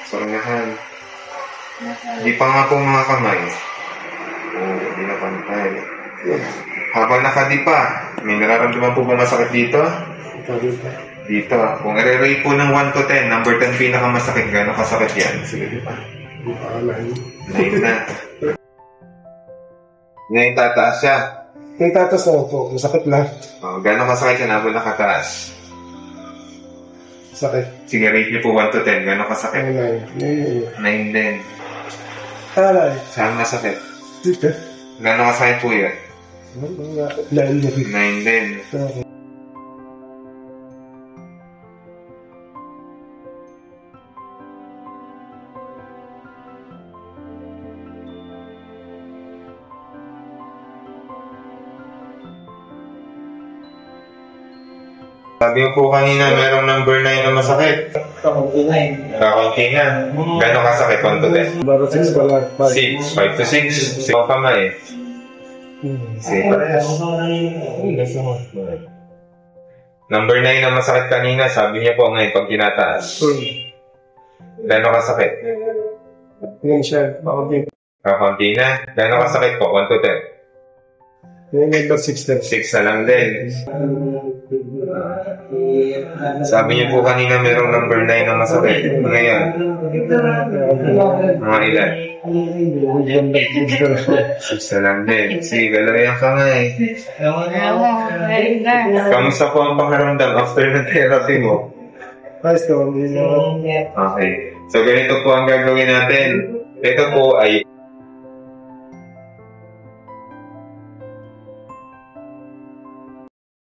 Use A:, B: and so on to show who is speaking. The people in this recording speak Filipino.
A: Sornahan. Hindi pa nga po mga kamay. Hindi na pantay. Habang nakadipa, may nararamdaman po ba masakit dito? Dito. Kung i-rate po ng 1 to 10, number 10 pinakamasakit, gano'ng kasakit yan? Sige, di ba? 9 na. Ngayon tataas siya.
B: Yung tatas na po, masakit lang.
A: Gano'ng kasakit yan habang nakataas?
B: Sakit.
A: Sige, rate niyo po 1 to 10, gano'ng kasakit? 9 din.
B: Aray.
A: Saan masakit?
B: Dito.
A: Gano'ng kasakit po yan?
B: 9 din.
A: 9 din. Sabi mo po kanina, merong number 9 na masakit.
C: Kakunti na eh.
A: Kakunti na. Gano'ng kasakit? 1 to 10?
B: Baro 6 pa lang.
A: 6. 5 to 6. 6 pa kamay. Sige. Number 9 na masakit kanina, sabi niya po ngayon pag tinataas. Gano'ng kasakit?
B: Yan siya.
A: Kakunti na. Gano'ng kasakit po? 1 to 10?
B: Yan yung 6 din.
A: 6 na lang din. Sabi niyo po kanina merong number 9 na masakit. Ngayon? Mga ilan? 6 na lang din. Sige, galarihan ka nga eh. Kamusta po ang pakaramdam after ng therapy mo?
B: Ayos to.
A: Okay. So ganito po ang gagawin natin. Ito po ay